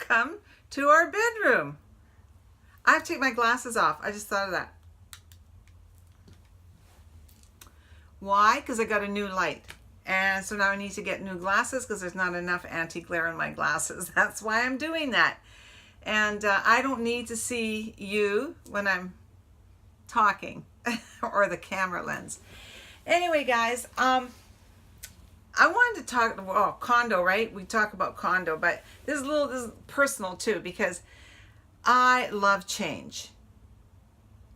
welcome to our bedroom. I have to take my glasses off. I just thought of that. Why? Because I got a new light. And so now I need to get new glasses because there's not enough anti-glare in my glasses. That's why I'm doing that. And I don't need to see you when I'm talking or the camera lens. Anyway, guys, I wanted to talk, well, condo, right? We talk about condo, but this is personal too, because I love change.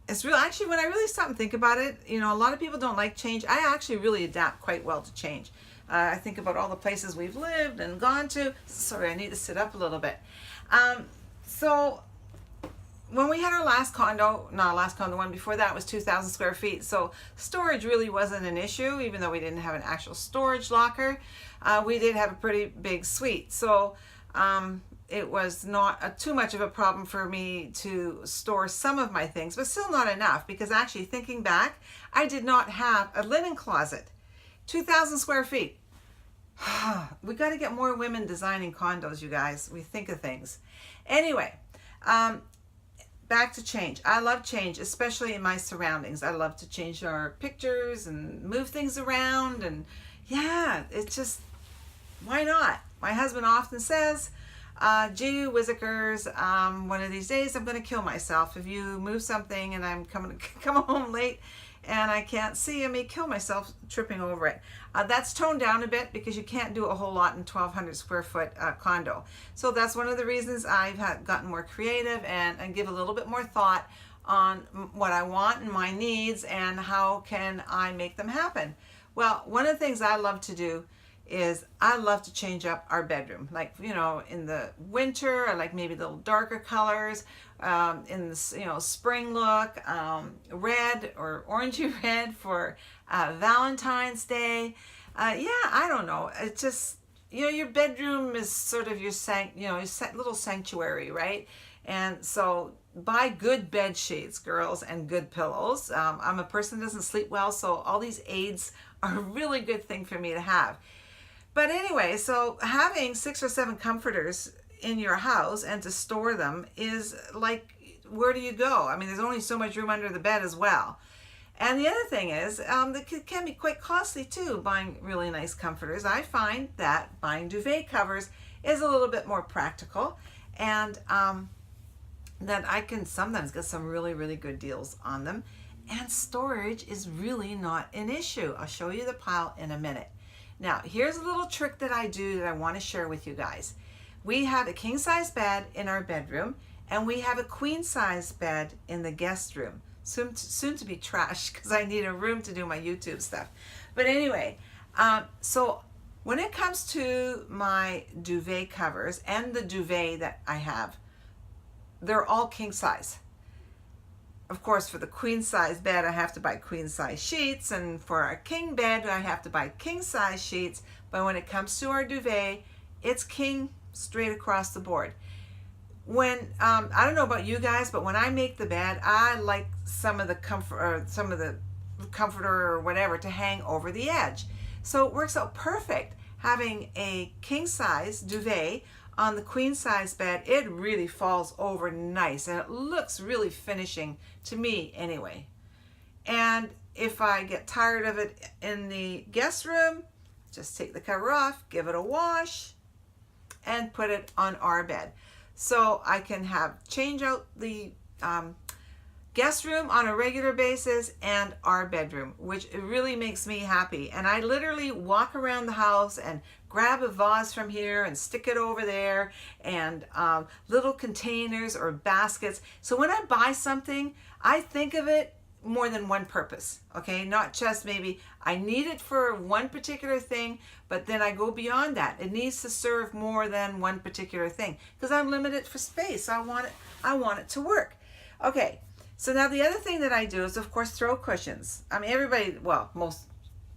It's real. Actually, when I really stop and think about it, you know, a lot of people don't like change. I actually really adapt quite well to change. I think about all the places we've lived and gone to. Sorry, I need to sit up a little bit. So when we had our last condo, not last condo, one before that was 2,000 square feet. So storage really wasn't an issue, even though we didn't have an actual storage locker. We did have a pretty big suite. So it was not too much of a problem for me to store some of my things, but still not enough, because actually thinking back, I did not have a linen closet. 2,000 square feet. We got to get more women designing condos, you guys. We think of things. Anyway, back to change. I love change, especially in my surroundings. I love to change our pictures and move things around. And yeah, it's just, why not? My husband often says, gee whizzikers, one of these days I'm going to kill myself. If you move something and I'm come home late and I can't see, I may kill myself tripping over it. That's toned down a bit because you can't do a whole lot in 1,200 square foot condo. So that's one of the reasons I've gotten more creative and give a little bit more thought on what I want and my needs and how can I make them happen. Well, one of the things I love to do is I love to change up our bedroom. Like, you know, in the winter, I like maybe a little darker colors. In the, you know, spring look, red or orangey red for Valentine's Day. Yeah, I don't know. It's just, you know, your bedroom is sort of your little sanctuary, right? And so buy good bed sheets, girls, and good pillows. I'm a person that doesn't sleep well, so all these aids are a really good thing for me to have. But anyway, so having 6 or 7 comforters in your house and to store them is like, where do you go? I mean, there's only so much room under the bed as well. And the other thing is, it can be quite costly too, buying really nice comforters. I find that buying duvet covers is a little bit more practical, and that I can sometimes get some really, really good deals on them. And storage is really not an issue. I'll show you the pile in a minute. Now, here's a little trick that I do that I want to share with you guys. We have a king-size bed in our bedroom, and we have a queen-size bed in the guest room. Soon to be trash because I need a room to do my YouTube stuff. But anyway, so when it comes to my duvet covers and the duvet that I have, they're all king-size. Of course, for the queen-size bed, I have to buy queen-size sheets, and for our king bed, I have to buy king-size sheets. But when it comes to our duvet, it's king straight across the board. When I don't know about you guys, but when I make the bed, I like some of the comforter or whatever to hang over the edge. So it works out perfect having a king-size duvet on the queen-size bed. It really falls over nice, and it looks really finishing to me anyway. And if I get tired of it in the guest room, just take the cover off, give it a wash, and put it on our bed. So I can change out the guest room on a regular basis and our bedroom, which really makes me happy. And I literally walk around the house and grab a vase from here and stick it over there, and little containers or baskets. So when I buy something, I think of it more than one purpose, okay? Not just maybe I need it for one particular thing, but then I go beyond that. It needs to serve more than one particular thing because I'm limited for space. So I want it to work. Okay, so now the other thing that I do is, of course, throw cushions. I mean, everybody, well,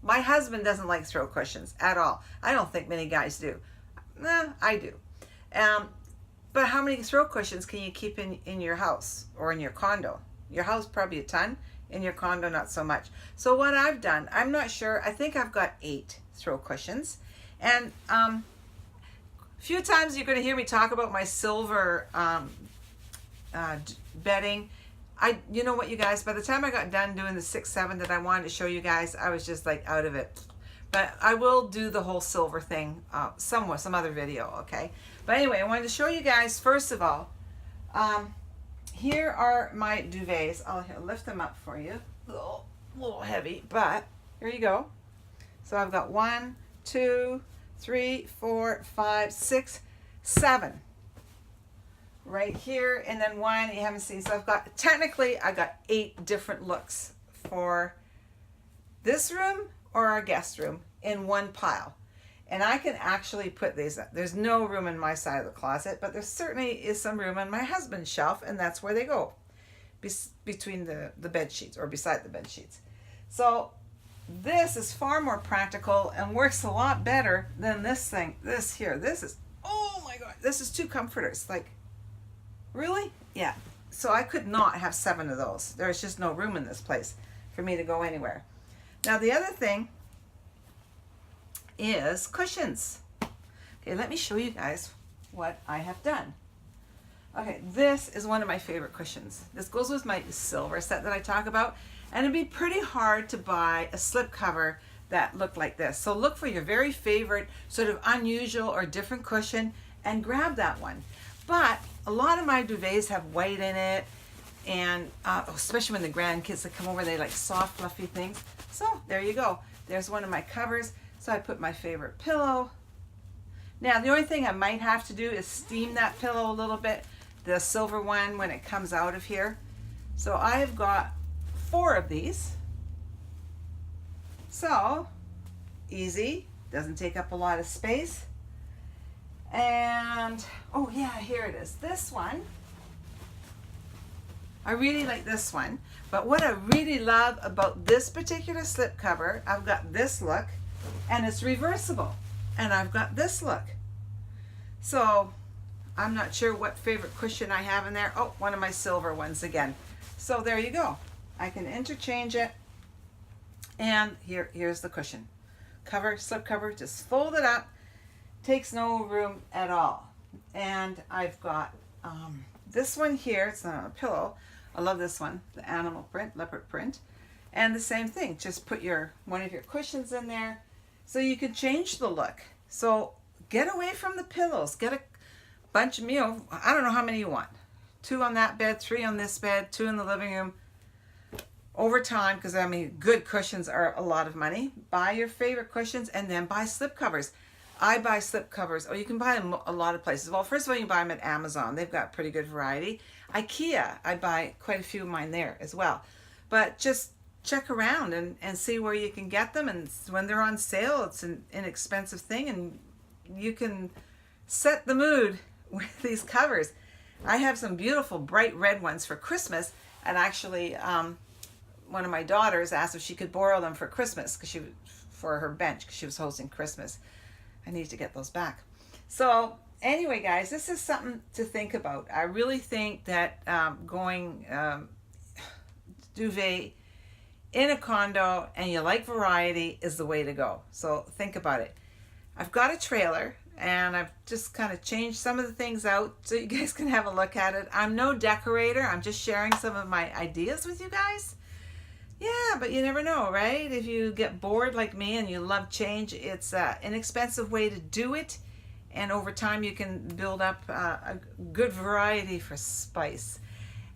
my husband doesn't like throw cushions at all. I don't think many guys do. Nah, I do. But how many throw cushions can you keep in your house or in your condo? Your house, probably a ton. In your condo, not so much. So what I've done, I'm not sure, I think I've got 8 throw cushions. And A few times you're going to hear me talk about my silver bedding. You know what, you guys, by the time I got done doing the 6-7 that I wanted to show you guys, I was just like out of it. But I will do the whole silver thing some other video, okay? But anyway, I wanted to show you guys, first of all, here are my duvets. I'll lift them up for you. A little heavy, but here you go. So I've got 1, 2, 3, 4, 5, 6, 7 right here, and then 1 you haven't seen. So I've got, technically, I got 8 different looks for this room or our guest room in one pile. And I can actually put these up. There's no room in my side of the closet, but there certainly is some room on my husband's shelf, and that's where they go, between the bed sheets or beside the bed sheets. So this is far more practical and works a lot better than this thing. This here, this is, oh my God, this is 2 comforters. Like, really? Yeah. So I could not have 7 of those. There's just no room in this place for me to go anywhere. Now the other thing is cushions. Okay, let me show you guys what I have done. Okay, this is one of my favorite cushions. This goes with my silver set that I talk about, and it'd be pretty hard to buy a slip cover that looked like this. So look for your very favorite sort of unusual or different cushion and grab that one. But a lot of my duvets have white in it, and especially when the grandkids that come over, they like soft fluffy things. So there you go. There's one of my covers. So I put my favorite pillow. Now the only thing I might have to do is steam that pillow a little bit, the silver one, when it comes out of here. So I've got 4 of these. So easy, doesn't take up a lot of space. And oh yeah, here it is. This one, I really like this one. But what I really love about this particular slip cover, I've got this look, and it's reversible, and I've got this look. So I'm not sure what favorite cushion I have in there. Oh, one of my silver ones again. So there you go. I can interchange it, and here's the cushion. Cover, slip cover, just fold it up, takes no room at all. And I've got this one here. It's not a pillow. I love this one, the animal print, leopard print. And the same thing, just put one of your cushions in there so you can change the look. So get away from the pillows. Get a bunch of, I don't know how many you want. 2 on that bed, 3 on this bed, 2 in the living room. Over time, because I mean, good cushions are a lot of money. Buy your favorite cushions and then buy slip covers. I buy slip covers. Oh, you can buy them a lot of places. Well, first of all, you can buy them at Amazon. They've got pretty good variety. IKEA, I buy quite a few of mine there as well. But just check around and see where you can get them. And when they're on sale, it's an inexpensive thing, and you can set the mood with these covers. I have some beautiful bright red ones for Christmas, and actually one of my daughters asked if she could borrow them for Christmas for her bench, because she was hosting Christmas. I need to get those back. So anyway, guys, this is something to think about. I really think that going duvet in a condo and you like variety is the way to go. So think about it. I've got a trailer, and I've just kind of changed some of the things out so you guys can have a look at it. I'm no decorator. I'm just sharing some of my ideas with you guys. Yeah, but you never know, right? If you get bored like me and you love change, it's an inexpensive way to do it. And over time, you can build up a good variety for spice.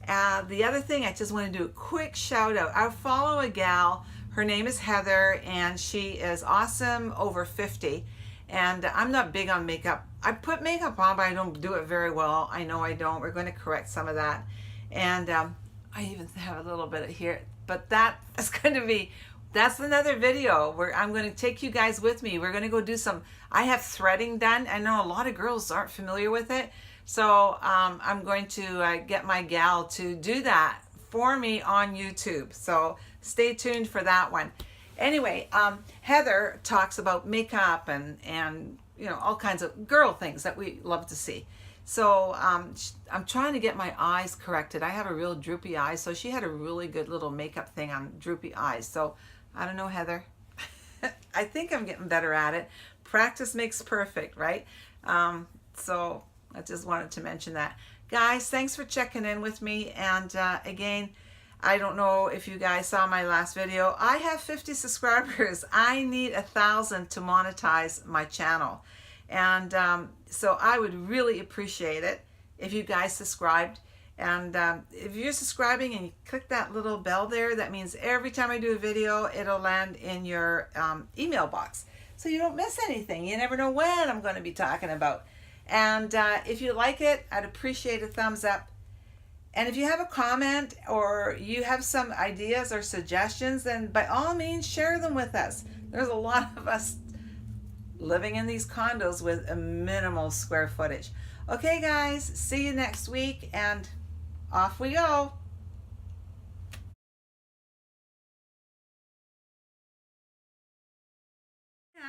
The other thing, I just want to do a quick shout out. I follow a gal. Her name is Heather, and she is awesome, over 50. And I'm not big on makeup. I put makeup on, but I don't do it very well. I know I don't. We're going to correct some of that. And I even have a little bit of here. But that's going to be, that's another video where I'm going to take you guys with me. We're going to go do some, I have threading done. I know a lot of girls aren't familiar with it. So I'm going to get my gal to do that for me on YouTube. So stay tuned for that one. Anyway, Heather talks about makeup and you know, all kinds of girl things that we love to see. So I'm trying to get my eyes corrected. I have a real droopy eye, so she had a really good little makeup thing on droopy eyes. So I don't know, Heather. I think I'm getting better at it. Practice makes perfect, right? So I just wanted to mention that. Guys, thanks for checking in with me. And again, I don't know if you guys saw my last video. I have 50 subscribers. I need 1,000 to monetize my channel. And so I would really appreciate it if you guys subscribed. And if you're subscribing and you click that little bell there, that means every time I do a video, it'll land in your email box. So you don't miss anything. You never know when I'm going to be talking about. And if you like it, I'd appreciate a thumbs up. And if you have a comment or you have some ideas or suggestions, then by all means, share them with us. There's a lot of us living in these condos with a minimal square footage. Okay, guys, see you next week, and off we go.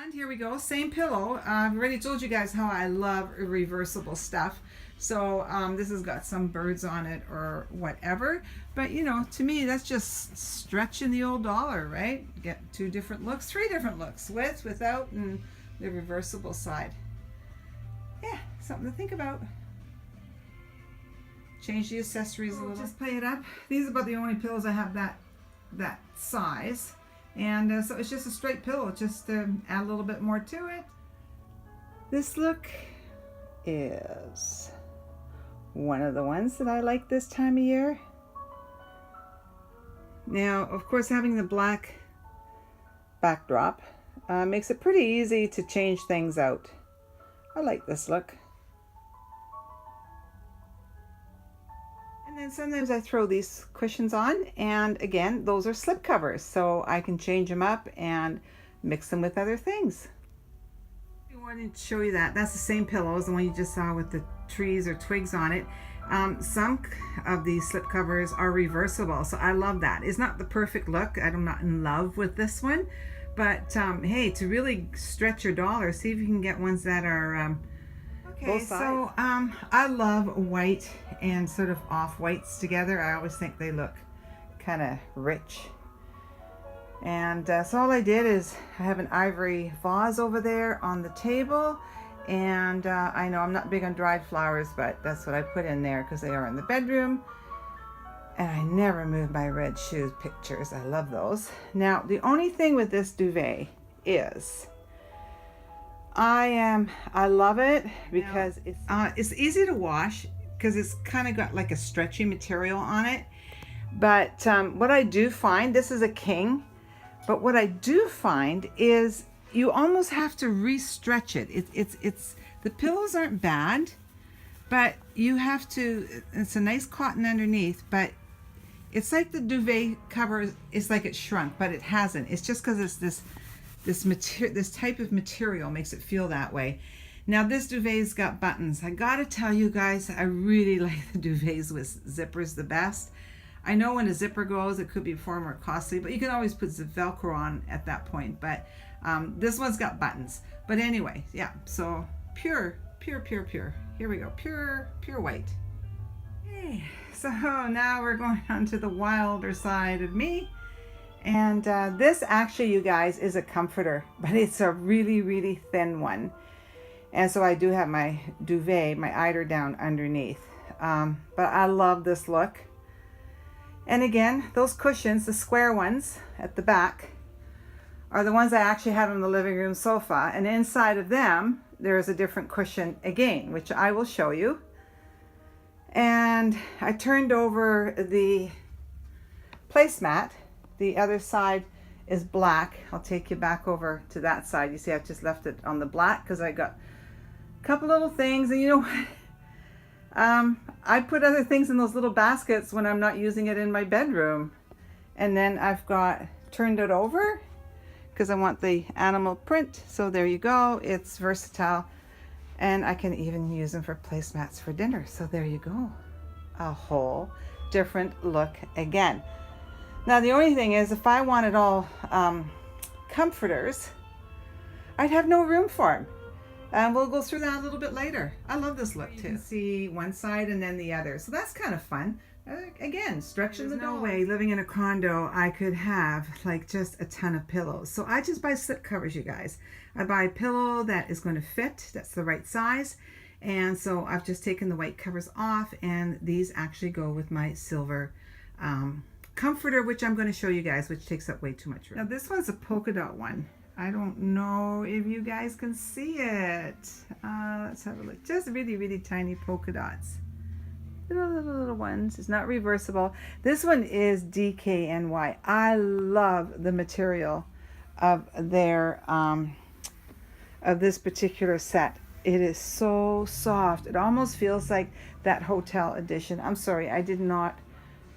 And here we go, same pillow. I've already told you guys how I love reversible stuff. So this has got some birds on it or whatever. But you know, to me, that's just stretching the old dollar, right? Get 2 different looks, 3 different looks, with, without, and the reversible side. Yeah, something to think about. Change the accessories a little. Just play it up. These are about the only pillows I have that size. And so it's just a straight pillow, just to add a little bit more to it. This look is one of the ones that I like this time of year. Now, of course, having the black backdrop makes it pretty easy to change things out. I like this look. And then sometimes I throw these cushions on, and again, those are slip covers, so I can change them up and mix them with other things. I wanted to show you that. That's the same pillow as the one you just saw with the trees or twigs on it. Some of these slip covers are reversible, so I love that. It's not the perfect look. I'm not in love with this one, but hey, to really stretch your dollar, see if you can get ones that are okay, so I love white and sort of off-whites together. I always think they look kind of rich. And so all I did is I have an ivory vase over there on the table. And I know I'm not big on dried flowers, but that's what I put in there because they are in the bedroom. And I never move my red shoe pictures. I love those. Now, the only thing with this duvet is I love it because it's easy to wash because it's kind of got like a stretchy material on it. But what I do find, this is a king, but what I do find is you almost have to re-stretch it. It's the pillows aren't bad, but you have to, it's a nice cotton underneath, but it's like the duvet cover is like it shrunk, but it hasn't. It's just because it's this type of material makes it feel that way. Now this duvet's got buttons. I gotta tell you guys, I really like the duvets with zippers the best. I know when a zipper goes, it could be far more costly, but you can always put the Velcro on at that point. But this one's got buttons. But anyway, yeah, so pure. Here we go, pure white. Okay, so now we're going on to the wilder side of me. And this actually, you guys, is a comforter, but it's a really, really thin one. And so I do have my duvet, my eider down underneath. But I love this look. And again, those cushions, the square ones at the back, are the ones I actually have on the living room sofa. And inside of them, there is a different cushion again, which I will show you. And I turned over the placemat. The other side is black. I'll take you back over to that side. You see, I've just left it on the black because I got a couple little things. And you know what? I put other things in those little baskets when I'm not using it in my bedroom. And then I've got turned it over because I want the animal print. So there you go. It's versatile. And I can even use them for placemats for dinner. So there you go. A whole different look again. Now the only thing is, if I wanted all comforters, I'd have no room for them. And we'll go through that a little bit later. I love this look too. You can see one side and then the other. So that's kind of fun. Again, stretching the no dog. way living in a condo I could have like just a ton of pillows. So I just buy slip covers, you guys. I buy a pillow that is going to fit, that's the right size. And so I've just taken the white covers off, and these actually go with my silver comforter, which I'm going to show you guys, which takes up way too much room. Now this one's a polka dot one. I don't know if you guys can see it. Let's have a look. Just really, really tiny polka dots. Little ones. It's not reversible. This one is DKNY. I love the material of their of this particular set. It is so soft. It almost feels like that hotel edition. I'm sorry, I did not.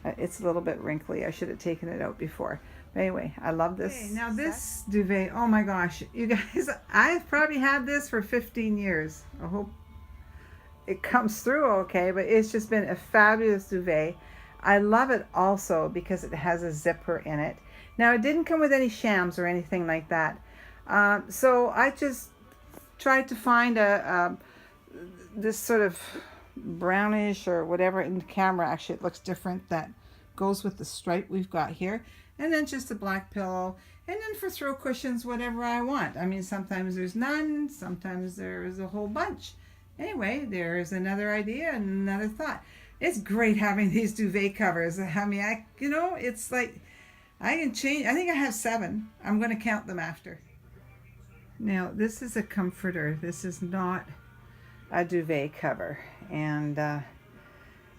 It's a little bit wrinkly. I should have taken it out before. But anyway, I love this. Okay, now this duvet, oh my gosh, you guys, I've probably had this for 15 years. I hope it comes through okay, but it's just been a fabulous duvet. I love it also because it has a zipper in it. Now it didn't come with any shams or anything like that. So I just tried to find this sort of brownish or whatever in the camera. Actually, it looks different. That goes with the stripe we've got here. And then just a black pillow. And then for throw cushions, whatever I want. I mean, sometimes there's none. Sometimes there's a whole bunch. Anyway, there's another idea and another thought. It's great having these duvet covers. I mean, it's like I can change. I think I have 7. I'm going to count them after. Now, this is a comforter. This is not a duvet cover. And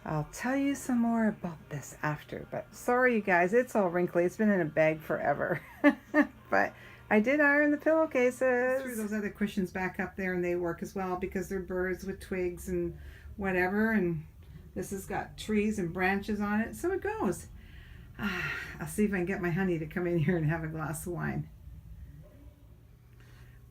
I'll tell you some more about this after. But sorry, you guys, it's all wrinkly. It's been in a bag forever. But I did iron the pillowcases. Threw those other cushions back up there, and they work as well because they're birds with twigs and whatever. And this has got trees and branches on it. So it goes. I'll see if I can get my honey to come in here and have a glass of wine.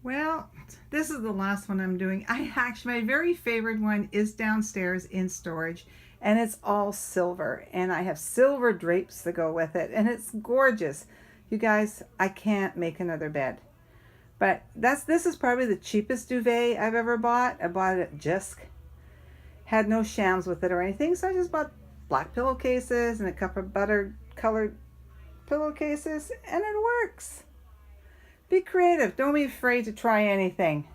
Well, this is the last one I'm doing. My very favorite one is downstairs in storage, and it's all silver, and I have silver drapes to go with it, and it's gorgeous. You guys, I can't make another bed. But this is probably the cheapest duvet I've ever bought. I bought it at Jisk. Had no shams with it or anything, so I just bought black pillowcases and a couple of butter colored pillowcases, and it works. Be creative. Don't be afraid to try anything.